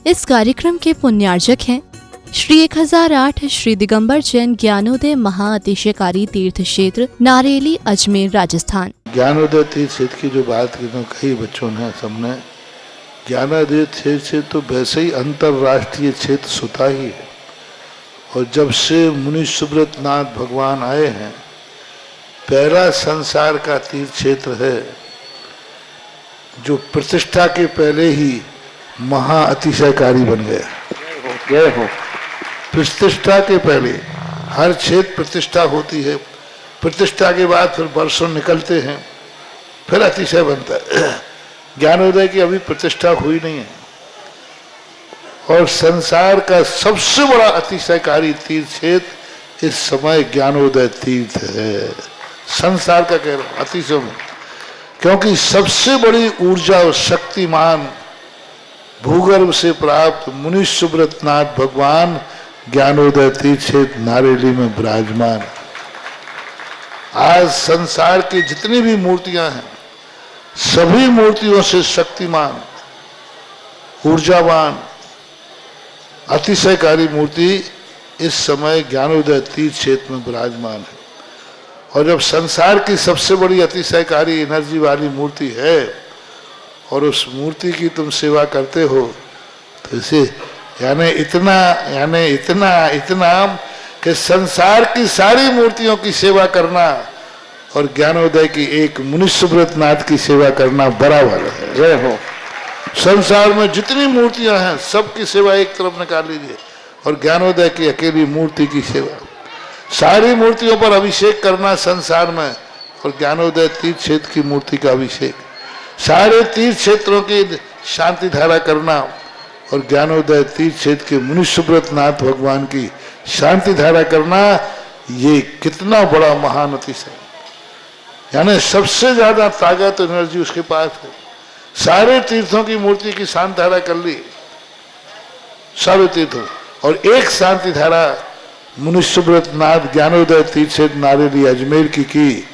इस कार्यक्रम के पुण्यार्जक हैं श्री 1008 श्री दिगंबर जैन ज्ञानोदय महाअतिशयकारी तीर्थ क्षेत्र नारेली अजमेर राजस्थान। ज्ञानोदय तीर्थ क्षेत्र की जो बात की तो कई बच्चों ने सबने ज्ञानोदय तीर्थ क्षेत्र तो वैसे ही अंतर्राष्ट्रीय क्षेत्र सुता ही है। और जब से मुनि सुब्रत नाथ भगवान आए हैं, पहला संसार का तीर्थ क्षेत्र है जो प्रतिष्ठा के पहले ही महाअतिशयकारी बन गया। प्रतिष्ठा के पहले हर क्षेत्र प्रतिष्ठा होती है, प्रतिष्ठा के बाद फिर वर्षों निकलते हैं, फिर अतिशय बनता है। ज्ञानोदय की अभी प्रतिष्ठा हुई नहीं है और संसार का सबसे बड़ा अतिशयकारी तीर्थ क्षेत्र इस समय ज्ञानोदय तीर्थ है। संसार का कह रहा हूं अतिशय में, क्योंकि सबसे बड़ी ऊर्जा और शक्तिमान भूगर्भ से प्राप्त मुनि सुब्रत नाथ भगवान ज्ञानोदय तीर्थ क्षेत्र नारेली में विराजमान। आज संसार की जितनी भी मूर्तियां हैं, सभी मूर्तियों से शक्तिमान, ऊर्जावान, अतिशयकारी मूर्ति इस समय ज्ञानोदय तीर्थ क्षेत्र में विराजमान है। और जब संसार की सबसे बड़ी अतिशयकारी एनर्जी वाली मूर्ति है और उस मूर्ति की तुम सेवा करते हो तो इसे यानी इतना कि संसार की सारी मूर्तियों की सेवा करना और ज्ञानोदय की एक मुनि सुब्रत नाथ की सेवा करना बराबर है। जय हो। संसार में जितनी मूर्तियां हैं सबकी सेवा एक तरफ निकाल लीजिए और ज्ञानोदय की अकेली मूर्ति की सेवा। सारी मूर्तियों पर अभिषेक करना संसार में और ज्ञानोदय तीर्थ क्षेत्र की मूर्ति का अभिषेक। सारे तीर्थ क्षेत्रों की शांति धारा करना और ज्ञानोदय तीर्थ क्षेत्र के मुनि सुब्रत नाथ भगवान की शांति धारा करना, ये कितना बड़ा महान अतिशय। यानी सबसे ज्यादा ताकत एनर्जी उसके पास है। सारे तीर्थों की मूर्ति की शांति धारा कर ली, सारे तीर्थों, और एक शांति धारा मुनि सुब्रत नाथ ज्ञानोदय तीर्थ क्षेत्र नारेली अजमेर की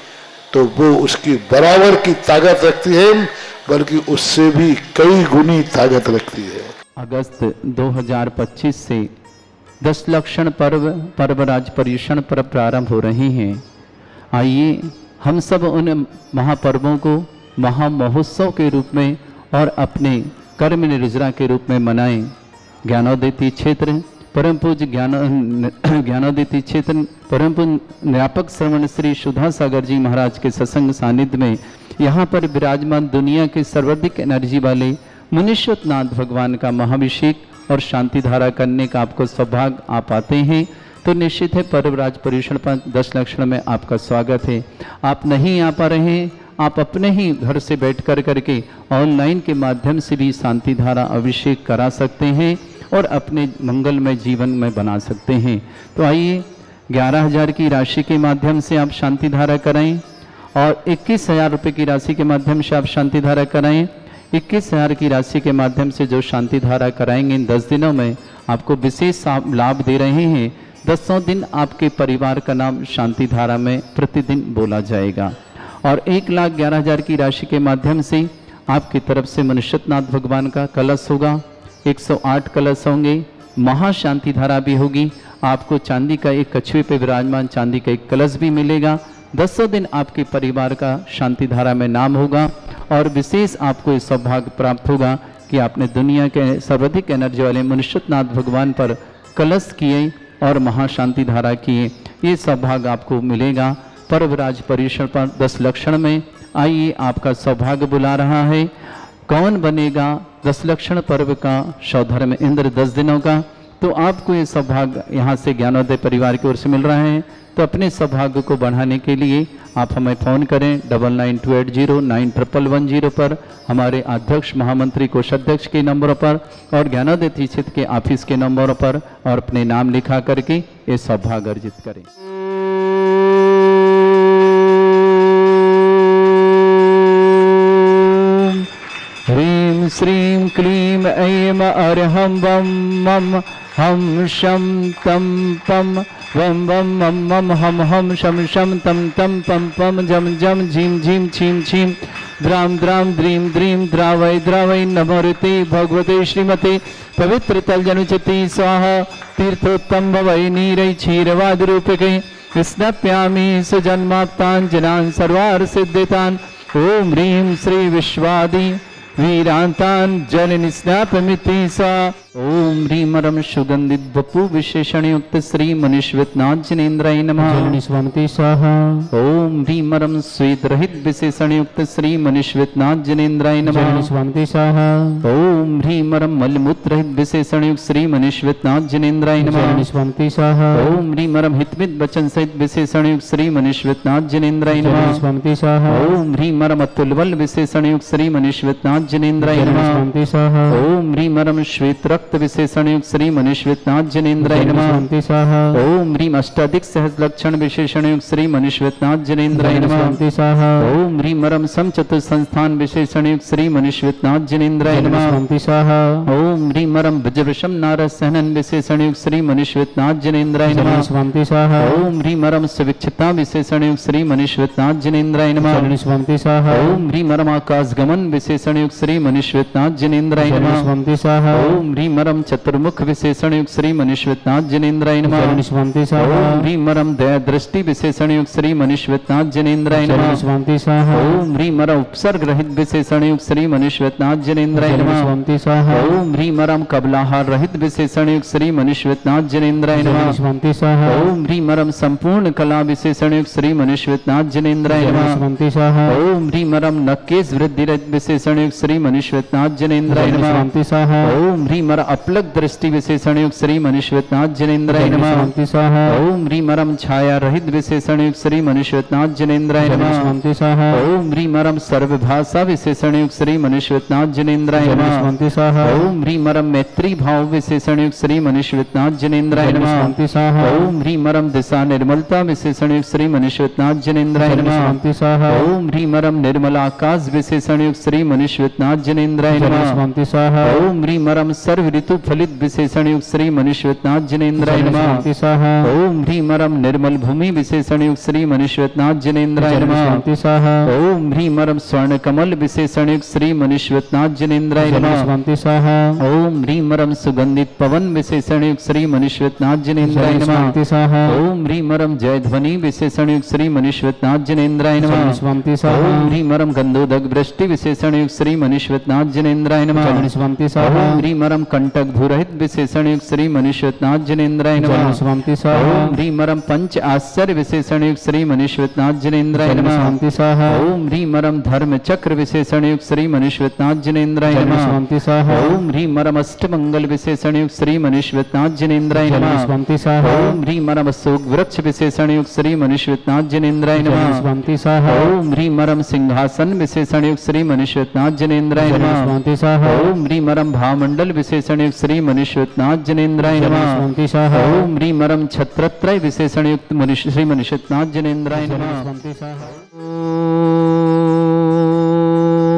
तो वो उसकी बराबर की ताकत रखती है, बल्कि उससे भी कई गुनी ताकत रखती है। अगस्त 2025 से 10 लक्षण पर्वराज पर्युषण पर प्रारंभ हो रहे हैं। आइए हम सब उन महापर्वों को महामहोत्सव के रूप में और अपने कर्म निर्जरा के रूप में मनाएं। ज्ञानोदय तीर्थ क्षेत्र परम पूज्य ज्ञानोदय तीर्थ क्षेत्र परम पूज्य न्यापक श्रवण श्री सुधा सागर जी महाराज के सत्संग सानिध्य में यहाँ पर विराजमान दुनिया के सर्वाधिक एनर्जी वाले मुनीश्वत नाथ भगवान का महाभिषेक और शांति धारा करने का आपको सौभाग्य आप आते हैं तो निश्चित है पर्वराज पर्युषण पर 10 लक्षण में आपका स्वागत है। आप नहीं आ पा रहे हैं, आप अपने ही घर से बैठ करके ऑनलाइन के माध्यम से भी शांति धारा अभिषेक करा सकते हैं और अपने मंगलमय जीवन में बना सकते हैं। तो आइए 11,000 की राशि के माध्यम से आप शांति धारा कराएं और 21,000 रुपये की राशि के माध्यम से आप शांति धारा कराएं। 21,000 की राशि के माध्यम से जो शांति धारा कराएंगे इन 10 दिनों में आपको विशेष लाभ दे रहे हैं। 10 दिन आपके परिवार का नाम शांति धारा में प्रतिदिन बोला जाएगा। और 1,11,000 की राशि के माध्यम से आपकी तरफ से मुनीश्वत नाथ भगवान का कलश होगा, 108 कलश होंगे, महाशांति धारा भी होगी। आपको चांदी का एक कछुए पे विराजमान चांदी का एक कलश भी मिलेगा। 10 दिन आपके परिवार का शांति धारा में नाम होगा और विशेष आपको इस सौभाग्य प्राप्त होगा कि आपने दुनिया के सर्वाधिक एनर्जी वाले मुनीश्वत नाथ भगवान पर कलश किए और महाशांति धारा किए। ये सौभाग्य आपको मिलेगा पर्वराज पर्युषण पर 10 लक्षण में। आइए आपका सौभाग्य बुला रहा है। कौन बनेगा 10 लक्षण पर्व का सौधर्म इंद्र 10 दिनों का? तो आपको ये सौभाग्य यहाँ से ज्ञानोदय परिवार की ओर से मिल रहा है। तो अपने सौभाग्य को बढ़ाने के लिए आप हमें फ़ोन करें 9928091110 पर, हमारे अध्यक्ष महामंत्री कोषाध्यक्ष के नंबरों पर और ज्ञानोदय तीर्थ क्षेत्र के ऑफिस के नंबरों पर और अपने नाम लिखा करके ये सौभाग्य अर्जित करें। ह्रीं श्रीं क्लीं ऐं अर्हं वं मं हम शम तम पम वम वम मम मम हम शम शम तम तम पम पम जम जम झीम झीम छीम छीम द्राम द्राम द्रीम द्रीम द्रावय द्रावय नमोरते भगवते श्रीमते पवित्र तलजनुचति स्वाहा तीर्थोत्तम भवै नीरै क्षीरवाद रूपके स्नप्यामि सुजन्माप्ताञ्जनान् सर्वार्थ सिद्धितान् ओम ह्रीं श्री विश्वादि वीरांतान् जल स्नापमिति सा ओम ह्रीमरम सुगंधित बपु विशेषण युक्त श्री मनीश्वतनाथ जिनेन्द्राय नमः स्वामी स्वाहा ओम ह्रीमरम श्वेत रहित विशेषण युक्त श्री मनीश्वतनाथ जिनेन्द्राय नमः स्वामी स्वाहा ओम ह्रीमरम मलमूत्र रहित विशेषण युक्त श्री मनीश्वतनाथ जिनेन्द्राय नमः स्वामी स्वाहा ओम ह्रीमरम हितमित वचन सहित विशेषण युक्त श्री मनीश्वतनाथ जिनेन्द्राय नमः स्वामी स्वाहा ओम ह्रीमरम अतुलबल विशेषण युक्त श्री मनीश्वतनाथ जिनेन्द्राय नमः स्वामी स्वाहा ओम ह्रीमरम श्वेत रक्त विशेषण युक्त श्री मनीश्वतनाथ जिनेन्द्राय नमः स्वामी स्वाहा ओम ह्रीम अष्टाधिक सहज लक्षण विशेषण युक्त श्री मनीश्वतनाथ जिनेन्द्राय नमः स्वामी स्वाहा ओम ह्रीमरम समचतुर संस्थान विशेषण युक्त श्री मनीश्वतनाथ जिनेन्द्राय नमः स्वामी स्वाहा ओम ह्रीमरम वज्रवशम नारद सहनन विशेषण युक्त श्री मनीश्वतनाथ जिनेन्द्राय नमः स्वामी स्वाहा ओम ह्रीमरम सुविक्षता विशेषण युक्त श्री मनीश्वतनाथ जिनेन्द्राय नमः स्वामी स्वाहा ओम ह्रीमरम आकाश गमन विशेषण युक्त श्री मनीश्वतनाथ जिनेन्द्राय नमः स्वामी स्वाहा ओम ह्रीमरम चतुर्मुख विशेषण युक्त श्री मनीश्वतनाथ जिनेन्द्राय नमः स्वामी स्वाहा ओम ह्रीमरम दया दृष्टि विशेषण युक्त श्री मनीश्वतनाथ जिनेन्द्राय नमः स्वामी स्वाहा ओम ह्रीमरम उपसर्ग रहित विशेषण युक्त श्री मनीश्वतनाथ जिनेन्द्राय नमः स्वामी स्वाहा ओम ह्रीमरम कबलाहार रहित विशेषण युक्त श्री मनीश्वतनाथ जिनेन्द्राय नमः स्वामी स्वाहा ओम ह्रीमरम संपूर्ण कला विशेषण युक्त श्री मनीश्वतनाथ जिनेन्द्राय नमः स्वामी स्वाहा ओम ह्रीमरम नकेश वृद्धि रहित विशेषण युक्त श्री मनीश्वतनाथ जिनेन्द्राय नमः स्वामी स्वाहा ओम ह्रीमर अपलक दृष्टि विशेषण युक्त श्री मनीश्वतनाथ जिनेन्द्राय नमः स्वामी स्वाहा ओम ह्रीमरम छाया रहित विशेषण युक्त श्री मनीश्वतनाथ जिनेन्द्राय नमः स्वामी स्वाहा ओम ह्रीमरम सर्वभाषा विशेषण युक्त श्री मनीश्वतनाथ जिनेन्द्राय नमः स्वामी स्वाहा ओम ह्रीमरम मैत्री भाव विशेषण युक्त श्री मनीश्वतनाथ जिनेन्द्राय नमः स्वामी स्वाहा ओम ह्रीमरम दिशा निर्मलता विशेषण युक्त श्री मनीश्वतनाथ जिनेन्द्राय नमः स्वामी स्वाहा ओम ह्रीमरम निर्मल आकाश विशेषण युक्त श्री मनीश्वतनाथ जिनेन्द्राय नमः स्वामी स्वाहा ओम ह्रीमरम सर्व ऋतु फलित विशेषण युक्त श्री मनीश्वतनाथ जिनेन्द्राय नमः स्वामी स्वाहा ओम ह्रीमरम निर्मल भूमि विशेषण युक्त श्री मनीश्वतनाथ जिनेन्द्राय नमः स्वामी स्वाहा ओम ह्रीमरम स्वर्ण कमल विशेषण युक्त श्री मनीश्वतनाथ जिनेन्द्राय नमः स्वामी स्वाहा ओम ह्रीमरम सुगंधित पवन विशेषण युक्त श्री मनीश्वतनाथ जिनेन्द्राय नमः स्वामी स्वाहा ओम ह्रीमरम जय ध्वनि विशेषण युक्त श्री मनीश्वतनाथ जिनेन्द्राय नमः स्वामी स्वाहा ओम ह्रीमरम गंधोदक वृष्टि विशेषण युक्त श्री मनीश्वतनाथ जिनेन्द्राय नमः स्वामी स्वाहा ओम ह्रीमरम कंटक धूरहित विशेषण युक्त श्री मनीश्वतनाथ जिनेन्द्राय नमः स्वामी स्वाहा ओम ह्रीमरम पंच आश्चर्य विशेषण युक्त श्री मनीश्वतनाथ जिनेन्द्राय नमः स्वामी स्वाहा ओम ह्रीमरम धर्म चक्र विशेषण युक्त श्री मनीश्वतनाथ जिनेन्द्राय नमः स्वामी स्वाहा ओम ह्रीमरम अष्टमंगल विशेषण युक्त श्री मनीश्वतनाथ जिनेन्द्राय नमः स्वामी स्वाहा ओम ह्रीमरम अशोक वृक्ष विशेषण युक्त श्री मनीश्वतनाथ जिनेन्द्राय नमः स्वामी स्वाहा ओम ह्रीमरम सिंहासन विशेषण युक्त श्री मनीश्वतनाथ जिनेन्द्राय नमः स्वामी स्वाहा ओम ह्रीमरम भामंडल विशेषण युक्त श्री मनीश्वतनाथ जिनेन्द्राय नमः स्वामी स्वाहा ओम ह्रीमरम छत्रत्रय विशेषण युक्त श्री मनीश्वतनाथ जिनेन्द्राय नमः स्वामी स्वाहा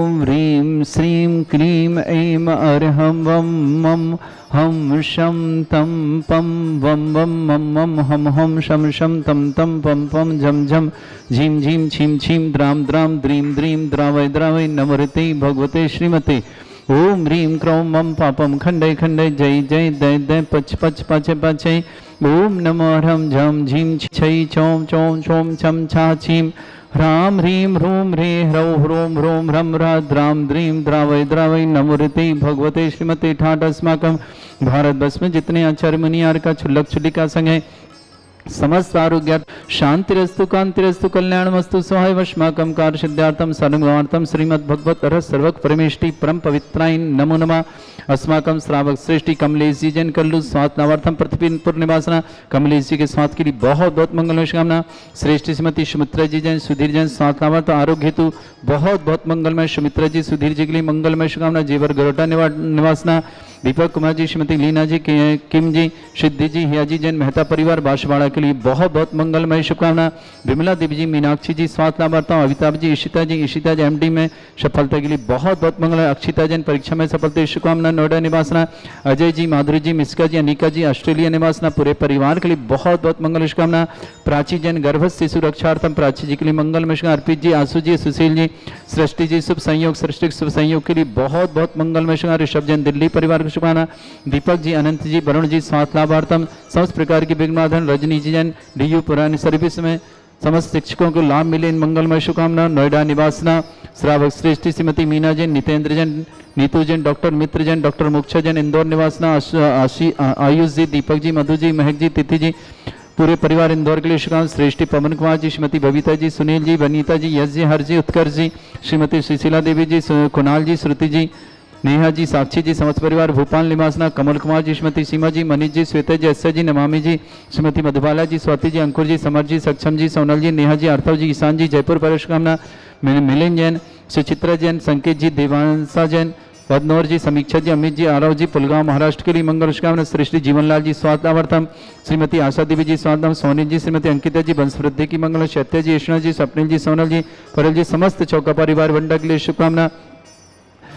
ओम ह्रीं श्रीं क्लीं ऐं अर्हं वं मं हम शं तं पं वं वं मं मं हम हम शं शं तं तं पं पं झं झं झीं झीं छीं छीं द्रां द्रां द्रीं द्रीं द्रावय द्रावय नमोरते भगवते श्रीमते ओम ह्रीं क्रों मम पापम खंडय खंडय जय जय दय दय पच पच पाचे पाचे ओम नमो ह्रं झं झीं छै चौं चौं चौं छं छा छीं ह्रां ह्रीं ह्रूं ह्रे ह्रौं ह्रों ह्रों ह्रं ह्रा द्रां द्रीं द्रावय द्रावय नमोरते भगवते श्रीमते ठाट अस्माकं भारतवर्ष में जितने आचार्य मुनियार का छुल्लक छुल्लिका संग है समस्त आरोग्य शांतिरस्तु कांतिरस्तु कल्याणमस्तु सहाय वश्माकं कार्य सिद्धार्थम सर्वगुणार्थम श्रीमद् भगवत रस सर्वक परमेष्टि परम पवित्राय नमो नमः अस्माकं श्रावक श्रेष्ठी कमलेश जी जैन कल्लू स्वास्थ्य नावार्थम पृथ्वीपुर निवासना कमलेश जी के स्वास्थ्य के लिए बहुत बहुत मंगलमय शुभकामना। श्रेष्ठ श्रीमती सुमित्रा जी जैन सुधीर जैन स्वास्थ्य नावार्थ आरोग्य हेतु बहुत बहुत मंगलमय सुमित्रा जी सुधीर जी के लिए मंगलमय शुभकामना। जेवर गरोटा निवासना दीपक कुमार जी, श्रीमती लीना जी, किम जी, सिद्धि जी, हिया जी जैन, मेहता परिवार बांसवाड़ा के लिए बहुत बहुत मंगलमय शुभकामना। विमला देवी जी, मीनाक्षी जी, स्वास्थ्य लाभार्थी, अमिताभ जी, इशिता जी एमडी में सफलता के लिए बहुत बहुत मंगल। अक्षिता जैन, परीक्षा में सफलता शुभकामना, नोएडा निवासना। अजय जी, माधुरी जी, मिस्का जी, अनिका जी, ऑस्ट्रेलिया निवासना, पूरे परिवार के लिए बहुत बहुत मंगल शुभकामना। प्राची जैन, गर्भस्थ शिशु रक्षार्थम, प्राची जी के लिए मंगलमय शुभकामना। अर्पित जी, आंसू जी, सुशील जी, सृष्टि जी, शुभ संयोग, सृष्टि शुभ संयोग के लिए बहुत बहुत मंगलमय शुभकामना। ऋषभ जैन, दिल्ली परिवार को शुभकामना। दीपक जी, अनंत जी, वरुण जी, स्वास्थ्य लाभार्थम, समस्त प्रकार की विघ्नवाधन। रजनी जी जैन, डीयू पुरानी सर्विस में समस्त शिक्षकों को लाभ मिले, इन मंगलमय शुभकामना। नोएडा निवासना, श्रावक श्रेष्ठी, श्रीमती मीना जैन, नितेंद्र जैन, नीतू जैन, डॉक्टर मित्र जैन, डॉक्टर मोक्षा जैन, इंदौर निवासना। आयुष जी, दीपक जी, मधु जी, महक जी, तिथि जी, पूरे परिवार इंदौर के लिए शुभकामना। श्रेष्ठी पवन कुमार जी, श्रीमती बबीता जी, सुनील जी, वनीता जी, यश जी, हर जी, उत्कर्ष जी, श्रीमती सुशीला देवी जी, कुणाल जी, श्रुति जी, नेहा जी, साक्षी जी, समस्त परिवार भोपाल निवासना। कमल कुमार जी, श्रीमती सीमा जी, मनीष जी, श्वेता जी, अस्या जी, नमामि जी, श्रीमती मधुबाला जी, स्वाति जी, अंकुर जी, समर जी, सक्षम जी, सोनल जी, नेहा जी, अर्थव जी, ईशान जी, जयपुर पर शुभकामना। मिलिंद जैन, सुचित्रा जैन, संकेत जी, देवांशा जैन, पदनौर जी, समीक्षा जी, अमित जी, आरव जी, पुलगांव महाराष्ट्र के लिए मंगल शुभकामना। सृष्टि जीवनलाल जी, स्वास्थ्य लाभार्थम, श्रीमती आशा देवी जी, स्वास्थ्य, सोनी जी, श्रीमती अंकिता जी, वंशवृद्धि की मंगल। शैत्य जी, ईष्णा जी, स्वप्निल जी, सोनल जी, परल जी, समस्त चौका परिवार वंडा के लिए शुभकामना।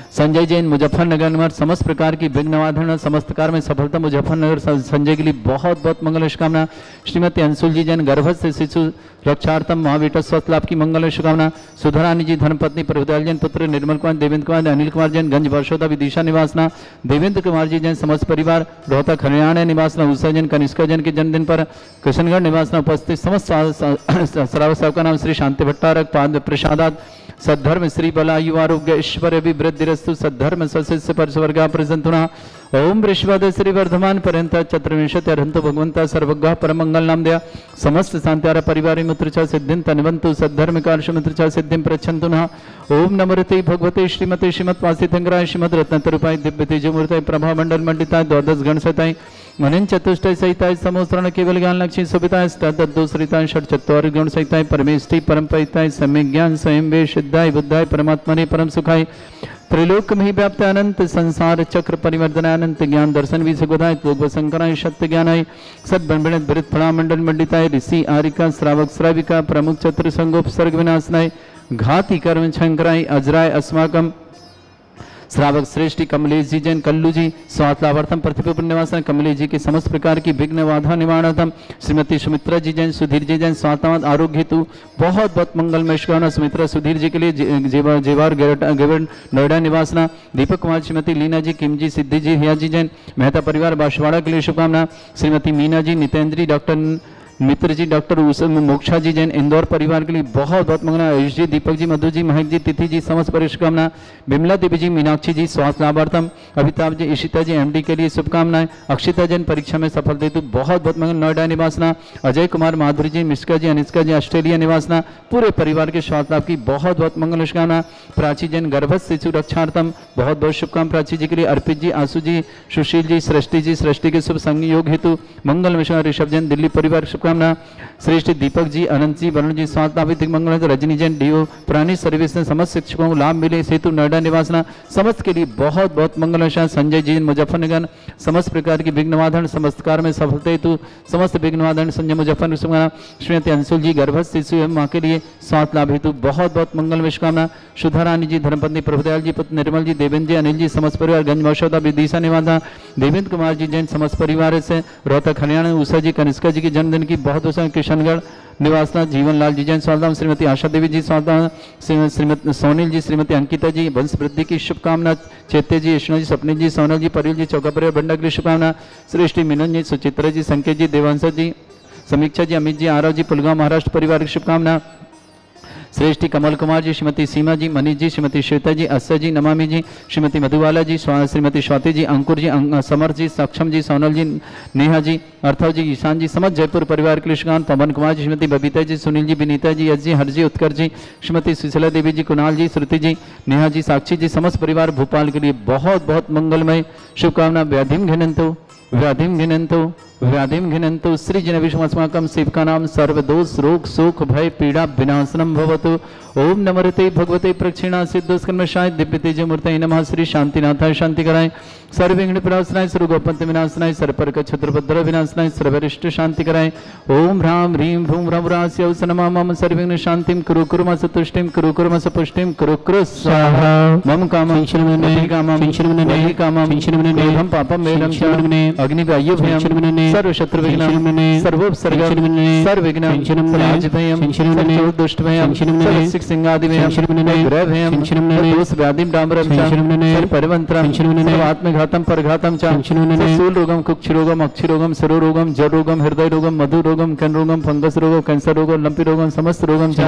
संजय जैन, मुजफ्फरनगर में समस्त प्रकार की विघ्नवाधन समस्त कार्य में सफलता। मुजफ्फरनगर संजय के लिए बहुत बहुत मंगल शुभकामना। श्रीमती अंशुल जी जैन, गर्भस्थ शिशु रक्षार्थम, महाबेटा स्वस्थ लाभ की मंगल शुभकामना। सुधारानी जी, धर्मपत्नी प्रभुदयाल जैन, पुत्र निर्मल कुमार, देवेंद्र कुमार, अनिल कुमार जैन, गंज वर्षोदा विदिशा निवासना। देवेंद्र कुमार जी जैन, समस्त परिवार रोहतक हरियाणा निवासना। उषा जैन, कनिष्का जैन के जन्मदिन पर किशनगढ़ निवासना उपस्थित समस्त श्रावक का नाम श्री शांति भट्टारक पाद प्रसादात सद्धर्म श्री बला युवा आरोग्य ऐश्वर्य वृद्धिरस्तु सद्धर्म सस्य पर स्वर्गा प्रसंतुना। ओम वृषभद श्री वर्धमान पर्यंत चतुर्विंशति अर्हंतो भगवंता सर्वज्ञ परमंगल नाम दया समस्त शांत्यार परिवार मित्रचा सिद्धिं तन्वन्तु सद्धर्म कार्य मित्रचा सिद्धिं प्रच्छन्तु नः। ओम नमरते भगवते श्रीमते श्रीमद्वासितंगराय श्रीमद रत्नतरूपाय दिव्य तेजोमूर्ताय प्रभा मंडल मंडिताय द्वादश गणसताय मनिन चतुष्टय सहिताय समोस्तरण केवल ज्ञान लक्ष्मी सुभिताय अष्टादशरिताय षट्चत्वारि गुण सहिताय परमेष्टि परम परिताय सम्यक ज्ञान स्वयं वे सिद्धाय बुद्धाय परमात्मने परम सुखाय त्रिलोक में व्याप्त अनंत संसार चक्र परिवर्तनाय अनंत ज्ञान दर्शन विसुगताय त्वग संकराय सत्य ज्ञानाय सद्बंबित भृत फला मंडल मंडिताय ऋषि आरिका श्रावक श्राविका प्रमुख चतुर संगोपसर्ग विनाशनाय घाति कर्म शंकराय अजराय अस्माकम श्रावक श्रेष्ठी कमलेश जी जैन, कल्लू जी, स्वास्थ्य लाभार्थम, पृथ्वी पर निवासन कमलेश जी के समस्त प्रकार की विघ्न बाधा निवारणार्थम। श्रीमती सुमित्रा जी जैन, सुधीर जी जैन, स्वास्थ्य आरोग्य हेतु बहुत बहुत मंगलमय शुभकामना। सुमित्रा सुधीर जी के लिए जेवार गेवर नोएडा निवासना। दीपक कुमार, श्रीमती लीना जी, किम जी, सिद्धि जी, हिया जी जैन, मेहता परिवार बांसवाड़ा के लिए शुभकामना। श्रीमती मीना जी, नितेंद्री, डॉक्टर मित्र जी, डॉक्टर मोक्षा जी जैन, इंदौर परिवार के लिए बहुत बहुत मंगना। आयुष जी, दीपक जी, मधु जी, महक जी, तिथि जी, समस्त पर शुभकामना। विमला देवी जी, मीनाक्षी जी, स्वास्थ्य लाभार्थम, अमिताभ जी, इशिता जी, एमडी के लिए शुभकामनाएं। अक्षिता जैन, परीक्षा में सफल हेतु बहुत बहुत मंगल। नोएडा निवासना। अजय कुमार, माधुरी जी, मिस्का जी, अनिष्का जी, ऑस्ट्रेलिया निवासना। पूरे परिवार के स्वास्थ्य लाभ की बहुत बहुत मंगल शुभकामना। प्राची जैन, गर्भस्थ शिशु रक्षार्थम बहुत बहुत शुभकामना प्राची जी के लिए। अर्पित जी, आंसू जी, सुशील जी, सृष्टि जी, सृष्टि के शुभ संयोग हेतु मंगल मिशन। ऋषभ जैन, दिल्ली परिवार शुभकामना। श्रेष्ठ दीपक जी, अनंत जी, वरुण जी, स्वास्थ्य मंगल। रजनी जैन, डीओ पुरानी सर्विस में समस्त शिक्षकों को लाभ मिले हेतु नोएडा निवासना समस्त के लिए बहुत बहुत मंगल। संजय जी, मुजफ्फरनगर समस्त प्रकार की विघ्नवाधन समस्त कार्य में सफलता हेतु समस्त विघ्नवाधन संजय मुजफ्फरनगर। श्रीमती अंशुल जी, गर्भस्थ शिशु एवं मां के लिए स्वास्थ्य लाभ हेतु बहुत बहुत मंगल शुभकामना। सुधा रानी जी, धर्मपत्नी प्रभुदयाल जी, पुत्र निर्मल जी, देवेंद्र जी, अनिल जी, समस्त परिवार गंज मौसौदा विदिशा निवासा। देवेंद्र कुमार जी जैन, समस्त परिवार से रोहतक हरियाणा। उषा जी, कनिष्का जी के जन्मदिन की बहुत बहुत किशनगढ़ निवासना। जीवनलाल जी जैन, स्वागतम। श्रीमती आशा देवी जी, स्वागतम। श्रीमती सोनील जी, श्रीमती अंकिता जी, वंश वृद्धि की शुभकामना। चैत्य जी, ईष्णा जी, स्वप्निल जी, सोनल जी, परिल जी, चौका परिवार बंडा के लिए शुभकामना। श्रेष्ठी मीनन जी, सुचित्रा जी, संकेत जी, देवांशा जी, समीक्षा जी, अमित जी, आरव जी, पुलगांव महाराष्ट्र परिवार की शुभकामना। श्रेष्ठी कमल कुमार जी, श्रीमती सीमा जी, मनीष जी, श्रीमती श्वेता जी, अस्या जी, नमामि जी, श्रीमती मधुबाला जी, श्रीमती स्वाति जी, अंकुर जी, समर जी, सक्षम जी, सोनल जी, नेहा जी, अर्थव जी, ईशान जी, समस्त जयपुर परिवार के लिए शुभकामना। पवन कुमार जी, श्रीमती बबीता जी, सुनील जी, विनीता जी, यश जी, हर जी, उत्कर्ष जी, श्रीमती सुशीला देवी जी, कुणाल जी, श्रुति जी, नेहा जी, साक्षी जी, समस्त परिवार भोपाल के लिए बहुत बहुत मंगलमय शुभकामना। व्याधिम घिनंतो व्याधिम घिनंतु सृजन विषमस्माकं सेवकानां सर्वदोष रोग शोक भय पीड़ा विनाशनम भवतु। ओम नमस्ते भगवते प्रक्षिणा सिद्धस्कर्मशाय दिव्य तेज मूर्तये नमः। श्री शांतिनाथाय शांति कराय सर्वविघ्न प्रणाशनाय सर्वगोपन्त विनाशनाय सर्वपर्क छत्रपद्र विनाशनाय सर्वरिष्ट शांति कराय। ओम ह्रां ह्रीं भ्रूं रवरास्य नमः। मम सर्वविघ्न शांतिं कुरु कुर्म सतुष्टिं कुरु कुर्म सपुष्टिं कुरु कुरु स्वाहा। मम कामं कामं कामं एवं पापं मेरं च अग्निवायु भयं सर्वशत्रुविघ्नं सर्वोपसर्गं सर्वविघ्नं राजभयं सर्वदुष्टभयं सर्वसिंहादिभयं ग्रहभयं सर्वदोषव्याधिं डाम्बरं च सर्वपरिवन्त्रं सर्वात्मघातं परघातं च शूलरोगं कुक्षरोगं अक्षरोगं सरोरोगं जरोगं हृदयरोगं मधुरोगं कनरोगं फंगस रोगं कैंसर रोगं लंपी रोगं समस्त रोगं च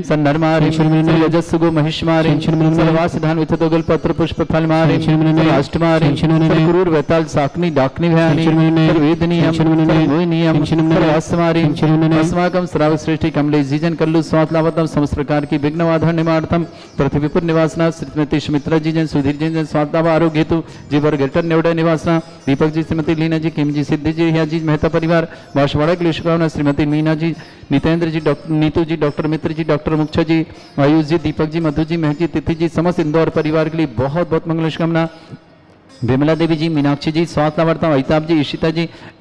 सन्नरमारि सर्वजस्सुगो महिष्मारि सर्वासिधान विथतोगल पत्र पुष्प फलमारि अष्टमारि सर्वक्रूर वेताल साकनी डाकनी भयानि सर्ववेदनीयं सर्वमोहनीयं सर्वास्मारि अस्माकं श्रावक श्रेष्ठी कमले जीजन कल्लु स्वातलावतम समस्त प्रकार की विघ्नवाधन निवार्थम पृथ्वी पर निवासना श्रीमती सुमित्रा जी जन सुधीर जी जन स्वातलाभ आरोग्य हेतु जी वर गेटर नेवड़ा निवासना दीपक जी श्रीमती लीना जी किम जी सिद्धि जी रिया जी मेहता परिवार बांसवाड़ा के लिए शुभकामना श्रीमती मीना जी नितेंद्र जी डॉक्टर नीतू जी डॉक्टर मित्र जी डॉक्टर मुख्य जी आयुष जी दीपक जी मधु जी महजी तिथि जी समस्त इंदौर परिवार के लिए बहुत बहुत मंगल शुभकामना। विमला देवी जी मीनाक्षी जी स्वास्थ्य लाभार्थी अमिताभ जी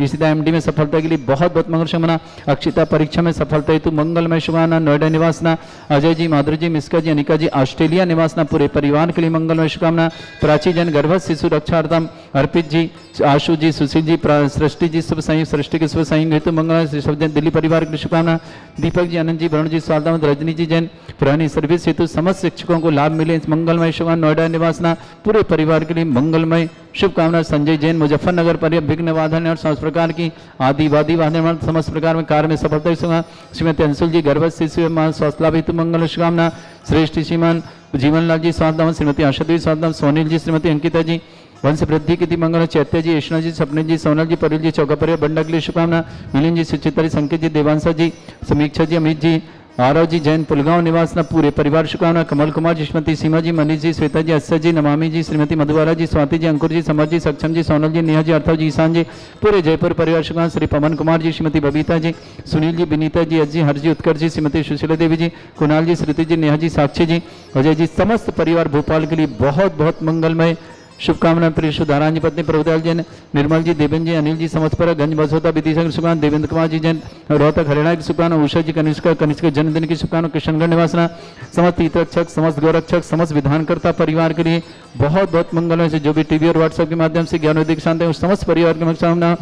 ईशिता एमडी में सफलता के लिए बहुत बहुत मंगल शुभकामना। अक्षिता परीक्षा में सफलता हेतु मंगलमय शुभकामना। नोएडा निवासना अजय जी माधुरी जी मिस्का जी अनिका जी ऑस्ट्रेलिया निवासना पूरे परिवार के लिए मंगलमय शुभकामना। प्राची जन गर्भ शिशु रक्षार्थम अर्पित जी आशु जी सुशील जी सृष्टि जी शुभ संयोग सृष्टि के शुभ संयोग हेतु मंगलमय सब जन दिल्ली परिवार के लिए शुभकामना। दीपक जी आनंद जी वरुण जी स्वागत रजनी जी जैन पुरानी सर्विस हेतु समस्त शिक्षकों को लाभ मिले इस मंगलमय शुभकामना। नोएडा निवासना पूरे परिवार के लिए मंगलमय शुभकामना। संजय जैन मुजफ्फरनगर पर विघ्न वाधन और समस्त प्रकार की आदिवादी वाधन समस्त प्रकार में कार्य में सफलता सुना। श्रीमती अंशुल जी गर्भ शिशु स्वास्थ्य लाभ हेतु मंगल शुभकामना। श्रेष्ठ श्रीमान जीवनलाल जी स्वागत। श्रीमती आशादेवी स्वागत। सोनील जी श्रीमती अंकिता जी वंश वृद्धि की मंगल। चैत्य जी यशना जी सपने जी सोनल जी परिल जी चौका परिवार बंडा के लिए शुभकामना। मिलिन जी सुचित्रा जी संकेत जी देवांशा जी समीक्षा जी अमित जी आरव जी जैन पुलगांव निवासना पूरे परिवार शुभकामना। कमल कुमार जी श्रीमती सीमा जी मनीष जी श्वेता जी अस्या जी नमामि जी श्रीमती मधुबाला जी स्वाति जी अंकुर जी समर जी सक्षम जी सोनल जी नेहा जी अर्थव जी ईशान जी पूरे जयपुर परिवार शुभकामना। श्री पवन कुमार जी श्रीमती बबीता जी सुनील जी विनीता जी अजय हरजी उत्कर्ष जी श्रीमती सुशीला देवी जी कुणाल जी श्रुति जी नेहा जी साक्षी जी अजय जी समस्त परिवार भोपाल के लिए बहुत बहुत मंगलमय शुभकामना। प्रिय सुधारान जी पत्नी प्रभुदयाल जैन निर्मल जी देवेंद्र जी अनिल जी समस्तपुरा गंज बसोता विदिशा शुभकामना। देवेंद्र कुमार जी जैन रोहतक हरियाणा की शुभकामना। उषा जी कनिष्का जन्मदिन की शुभकामना। किशनगढ़ निवासना समस्त हितरक्षक समस्त गौरक्षक समस्त विधानकर्ता परिवार के लिए बहुत बहुत मंगल है। जो भी टीवी और व्हाट्सएप के माध्यम से ज्ञान वैदिक शांति समस्त परिवार की शुभकामना।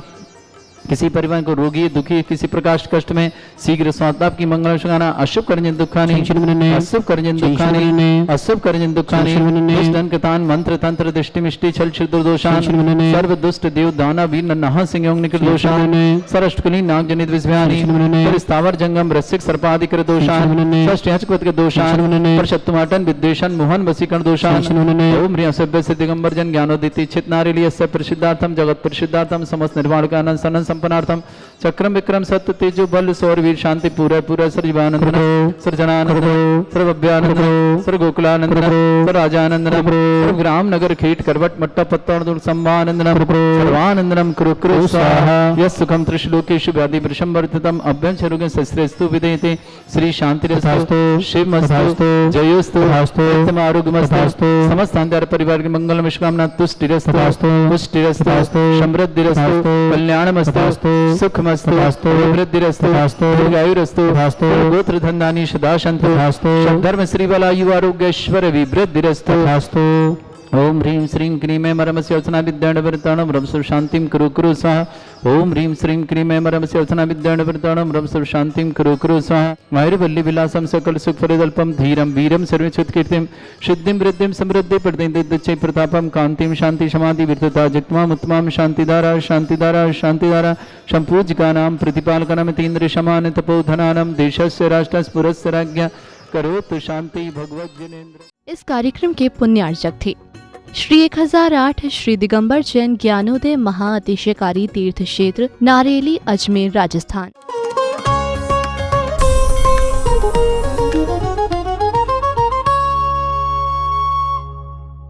किसी परिवार को रोगी दुखी किसी प्रकार कष्ट में शीघ्र स्वास्थ्य की मंगल शुभकामना। अशुभ करजन दुखानी अशुभ करजन दुखानी अशुभ करजन दुखानी धन कृतान मंत्र तंत्र दृष्टि मिष्टि छल छिद्र दोषान सर्व दुष्ट देव दाना वीर नहा सिंह निकृत दोषान सरष्टकुली नाग जनित विस्व्यानि स्थावर जंगम रसिक सर्पादिकृ दोषान षष्ठ्याचकृत दोषान परशत्तुमाटन विद्वेषण मोहन वसीकरण दोषान ओम ह्रीं सभ्य सिद्धिगंबर जन ज्ञानोदिति चित नारिली यस्य प्रसिद्धार्थम जगत प्रसिद्धार्थम समस्त निर्वाण का आनंद सनन संपन्नार्थम चक्रम विक्रम सत्य तेजो बल सौर वीर शांति पूरा पूरा सर्वजीवानंद सर्जनानंद सर्वभ्यानंद सर्वगोकुलानंद सर्वराजानंद सर्वग्राम नगर खेट करवट मट्टा पत्ता संभानंदनम सर्वानंदनम कुरु कुरु स्वाहा यस् सुखम त्रिशलोकेषु व्याधि वृषंवर्तितम अभ्यंचरुगं सस्रेस्तु विदेते श्री शांतिरस्तु शिवमस्तु जयोस्तु उत्तम आरोग्यमस्तु समस्त अंतर परिवार के मंगल में शुभकामना। तुष्टिरस्तु पुष्टिरस्तु समृद्धिरस्तु कल्याणमस्तु सुखमस्तु वृद्धिरस्तु दीर्घायुरस्तु गोत्र धन्धानि सदा सन्तु धर्म श्री बलायु आरोग्य ऐश्वर्य विवृद्धिरस्तु। ओम ह्रीं श्रीं क्रीं ऐं मरमस्य अर्चना विद्याणवृताणं रमसु शांतिं कुरु कुरु स्वाहा। ओम ह्रीं श्रीं क्रीं ऐं मरमस्य अर्चना विद्याणवृताणं रमसु शांतिं कुरु कुरु स्वाहा। मायुर्वल्ली विलासं सकल सुख फलदल्पं धीरं वीरं सर्वच्छुत्कीर्तिं सिद्धिं वृद्धिं समृद्धि प्रतिदिच्चै प्रतापं कांतिं शांति समाधि विरतता जित्वाम उत्तमां शांतिधारा शांतिधारा शांतिधारा संपूज्यकानां प्रतिपालकानां तीन्द्र समान तपोधनानां देशस्य राष्ट्रस्य पुरस्य राज्ञा करोतु शांति भगवत जिनेन्द्र। इस कार्यक्रम के पुण्यार्चक थे श्री 1008 श्री दिगंबर जैन ज्ञानोदय महाअतिशयकारी तीर्थ क्षेत्र नारेली अजमेर राजस्थान।